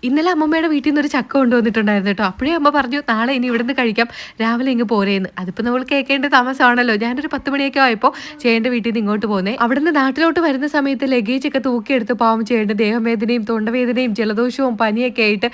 ഇന്നലെ അമ്മമ്മയുടെ വീട്ടിൽ നിന്ന് ഒരു ചക്ക കൊണ്ടുവന്നിട്ടുണ്ടായിരുന്നു കേട്ടോ. അപ്പോഴേ അമ്മ പറഞ്ഞു നാളെ ഇനി ഇവിടുന്ന് കഴിക്കാം, രാവിലെ ഇങ്ങ് പോരേന്ന്. അതിപ്പോൾ നമ്മൾ കേൾക്കേണ്ട താമസമാണല്ലോ. ഞാനൊരു 10 മണിയൊക്കെ ആയപ്പോൾ ചേട്ടൻ്റെ വീട്ടിൽ നിന്ന് ഇങ്ങോട്ട് പോന്നേ. അവിടുന്ന് നാട്ടിലോട്ട് വരുന്ന സമയത്ത് ലഗേജ് ഒക്കെ തൂക്കിയെടുത്ത് പാവം ചേട്ടൻ്റെ ദേഹവേദനയും തൊണ്ടവേദനയും ജലദോഷവും പനിയൊക്കെ ആയിട്ട്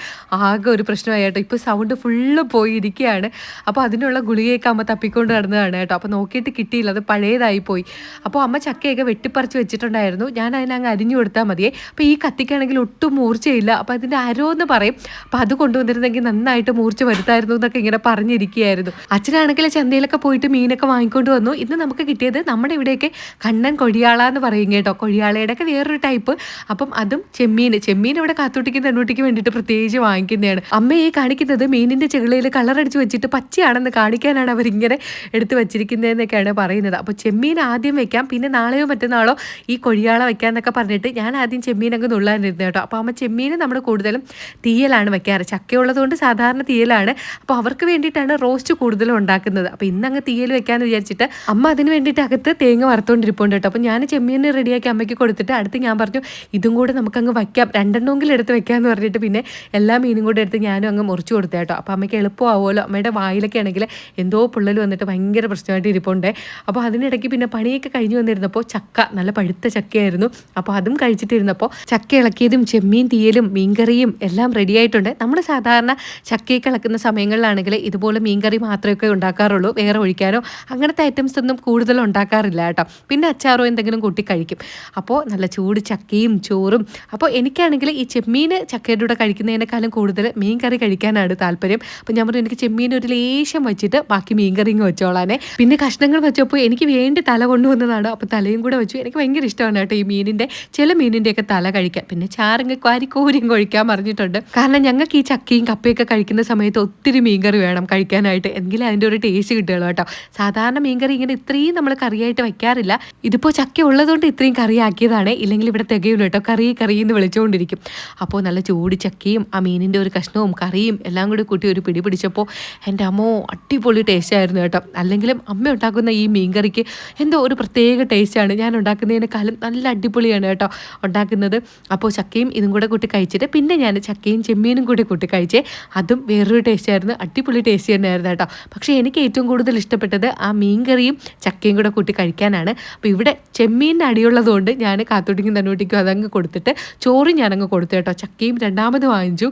ആകെ ഒരു പ്രശ്നമായി കേട്ടോ. ഇപ്പോൾ സൗണ്ട് ഫുള്ള് പോയി ഇരിക്കുകയാണ്. അപ്പോൾ അതിനുള്ള ഗുളികയൊക്കെ അമ്മ തപ്പിക്കൊണ്ട് നടന്നതാണ് കേട്ടോ. അപ്പോൾ നോക്കിയിട്ട് കിട്ടിയില്ല, അത് പഴയതായി പോയി. അപ്പോൾ അമ്മ ചക്കയൊക്കെ വെട്ടിപ്പറിച്ച് വെച്ചിട്ടുണ്ടായിരുന്നു. ഞാൻ അതിനങ്ങ് അരിഞ്ഞു കൊടുത്താൽ മതിയേ. അപ്പോൾ ഈ കത്തിക്കാണെങ്കിൽ ഒട്ടും മൂർച്ചയില്ല. അപ്പോൾ അതിൻ്റെ എന്ന് പറയും. അപ്പം അത് കൊണ്ടുവന്നിരുന്നെങ്കിൽ നന്നായിട്ട് മൂർച്ച വരുത്തായിരുന്നു എന്നൊക്കെ ഇങ്ങനെ പറഞ്ഞിരിക്കുകയായിരുന്നു. അച്ഛനാണെങ്കിൽ ചന്തയിലൊക്കെ പോയിട്ട് മീനൊക്കെ വാങ്ങിക്കൊണ്ട് വന്നു. ഇന്ന് നമുക്ക് കിട്ടിയത് നമ്മുടെ ഇവിടെയൊക്കെ കണ്ണൻ കൊഴിയാള എന്ന് പറയും കേട്ടോ. കൊഴിയാളയുടെയൊക്കെ വേറൊരു ടൈപ്പ്. അപ്പം അതും ചെമ്മീൻ ഇവിടെ കാത്തൂട്ടിക്കും തെണ്ണൂട്ടിക്കും വേണ്ടിയിട്ട് പ്രത്യേകിച്ച് വാങ്ങിക്കുന്നതാണ്. അമ്മ ഈ കാണിക്കുന്നത് മീനിൻ്റെ ചെകിളയിൽ കളറടിച്ച് വെച്ചിട്ട് പച്ചയാണെന്ന് കാണിക്കാനാണ് അവരിങ്ങനെ എടുത്ത് വെച്ചിരിക്കുന്നതെന്നൊക്കെയാണ് പറയുന്നത്. അപ്പോൾ ചെമ്മീൻ ആദ്യം വെക്കാം, പിന്നെ നാളെയോ മറ്റന്നാളോ ഈ കൊഴിയാള വെക്കാമെന്നൊക്കെ പറഞ്ഞിട്ട് ഞാൻ ആദ്യം ചെമ്മീനൊക്കെ നുള്ളാനിരുന്നു കേട്ടോ. അപ്പോൾ അമ്മ ചെമ്മീൻ നമ്മൾ കൂടുതലും തീയലാണ് വെക്കാറ്. ചക്കയുള്ളതുകൊണ്ട് സാധാരണ തീയലാണ്. അപ്പോൾ അവർക്ക് വേണ്ടിയിട്ടാണ് റോസ്റ്റ് കൂടുതലും ഉണ്ടാക്കുന്നത്. അപ്പോൾ ഇന്നങ്ങ് തീയൽ വെക്കാമെന്ന് വിചാരിച്ചിട്ട് അമ്മ അതിന് വേണ്ടിയിട്ട് അകത്ത് തേങ്ങ വറുത്തുകൊണ്ടിരിപ്പുണ്ട് കേട്ടോ. അപ്പോൾ ഞാൻ ചെമ്മീൻ റെഡിയാക്കി അമ്മയ്ക്ക് കൊടുത്തിട്ട് അടുത്ത് ഞാൻ പറഞ്ഞു ഇതും കൂടെ നമുക്കങ്ങ് വയ്ക്കാം, രണ്ടെണ്ണമെങ്കിലും എടുത്ത് വെക്കാമെന്ന് പറഞ്ഞിട്ട് പിന്നെ എല്ലാ മീനും കൂടെ എടുത്ത് ഞാനും അങ്ങ് മുറിച്ച് കൊടുത്തു കേട്ടോ. അപ്പോൾ അമ്മയ്ക്ക് എളുപ്പമാവുമല്ലോ. അമ്മയുടെ വായിലൊക്കെ ആണെങ്കിൽ എന്തോ പൊള്ളൽ വന്നിട്ട് ഭയങ്കര പ്രശ്നമായിട്ട് ഇരിപ്പുണ്ട്. അപ്പോൾ അതിനിടയ്ക്ക് പിന്നെ പണിയൊക്കെ കഴിഞ്ഞ് വന്നിരുന്നപ്പോൾ ചക്ക നല്ല പഴുത്ത ചക്കയായിരുന്നു. അപ്പോൾ അതും കഴിച്ചിട്ടിരുന്നപ്പോൾ ചക്ക ഇളക്കിയതും ചെമ്മീൻ തീയലും മീൻകറിയും എല്ലാം റെഡി ആയിട്ടുണ്ട്. നമ്മൾ സാധാരണ ചക്കയൊക്കെ ഇളക്കുന്ന സമയങ്ങളിലാണെങ്കിൽ ഇതുപോലെ മീൻകറി മാത്രമേ ഉണ്ടാക്കാറുള്ളൂ. വേറെ ഒഴിക്കാനോ അങ്ങനത്തെ ഐറ്റംസ് ഒന്നും കൂടുതൽ ഉണ്ടാക്കാറില്ല കേട്ടോ. പിന്നെ അച്ചാറോ എന്തെങ്കിലും കൂട്ടി കഴിക്കും. അപ്പോൾ നല്ല ചൂട് ചക്കയും ചോറും. അപ്പോൾ എനിക്കാണെങ്കിൽ ഈ ചെമ്മീൻ ചക്കയുടെ കൂടെ കഴിക്കുന്നതിനേക്കാളും കൂടുതൽ മീൻ കറി കഴിക്കാനാണ് താല്പര്യം. അപ്പോൾ ഞാൻ പറഞ്ഞു എനിക്ക് ചെമ്മീൻ ഒരു ലേശം വെച്ചിട്ട് ബാക്കി മീൻ കറിയും വെച്ചോളാനെ. പിന്നെ കഷ്ണങ്ങൾ വെച്ചപ്പോൾ എനിക്ക് വേണ്ടി തല കൊണ്ടുവന്നതാണ്. അപ്പോൾ തലയും കൂടെ വെച്ചു. എനിക്ക് ഭയങ്കര ഇഷ്ടമാണ് കേട്ടോ ഈ മീനിൻ്റെ ചില മീനിൻ്റെയൊക്കെ തല കഴിക്കാൻ. പിന്നെ ചാറിങ്ങ് കോരിയും കഴിക്കാൻ പറഞ്ഞിട്ടുണ്ട്. കാരണം ഞങ്ങൾക്ക് ഈ ചക്കയും കപ്പയൊക്കെ കഴിക്കുന്ന സമയത്ത് ഒത്തിരി മീൻകറി വേണം കഴിക്കാനായിട്ട്, എങ്കിലും അതിൻ്റെ ഒരു ടേസ്റ്റ് കിട്ടുകയുള്ളൂ കേട്ടോ. സാധാരണ മീൻകറി ഇങ്ങനെ ഇത്രയും നമ്മൾ കറിയായിട്ട് വയ്ക്കാറില്ല. ഇതിപ്പോൾ ചക്ക ഉള്ളതുകൊണ്ട് ഇത്രയും കറിയാക്കിയതാണ്. ഇല്ലെങ്കിൽ ഇവിടെ തികയില്ല കേട്ടോ. കറി എന്ന് വിളിച്ചുകൊണ്ടിരിക്കും. അപ്പോൾ നല്ല ചൂട് ചക്കയും ആ മീനിൻ്റെ ഒരു കഷ്ണവും കറിയും എല്ലാം കൂടി കൂട്ടി ഒരു പിടി പിടിച്ചപ്പോൾ എൻ്റെ അമ്മോ അടിപൊളി ടേസ്റ്റ് ആയിരുന്നു കേട്ടോ. അല്ലെങ്കിലും അമ്മ ഉണ്ടാക്കുന്ന ഈ മീൻകറിക്ക് എന്തോ ഒരു പ്രത്യേക ടേസ്റ്റാണ്. ഞാൻ ഉണ്ടാക്കുന്നതിനേക്കാളും നല്ല അടിപൊളിയാണ് കേട്ടോ ഉണ്ടാക്കുന്നത്. അപ്പോൾ ചക്കയും ഇതും കൂടെ കൂട്ടി കഴിച്ചിട്ട് പിന്നെ ഞാൻ ചക്കയും ചെമ്മീനും കൂടി കൂട്ടി കഴിച്ചേ. അതും വേറൊരു ടേസ്റ്റ് ആയിരുന്നു. അടിപൊളി ടേസ്റ്റ് തന്നെയായിരുന്നു കേട്ടോ. പക്ഷേ എനിക്ക് ഏറ്റവും കൂടുതൽ ഇഷ്ടപ്പെട്ടത് ആ മീൻകറിയും ചക്കയും കൂടെ കൂട്ടി കഴിക്കാനാണ്. അപ്പോൾ ഇവിടെ ചെമ്മീൻ്റെ അടിയുള്ളതുകൊണ്ട് ഞാൻ കാത്തോട്ടിക്കും തന്നൂട്ടിക്കും അതങ്ങ് കൊടുത്തിട്ട് ചോറും ഞാനങ്ങ് കൊടുത്തു കേട്ടോ. ചക്കയും രണ്ടാമത് വാങ്ങിച്ചു.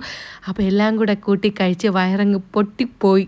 അപ്പോൾ എല്ലാം കൂടെ കൂട്ടി കഴിച്ച് വയറങ്ങ് പൊട്ടിപ്പോയി.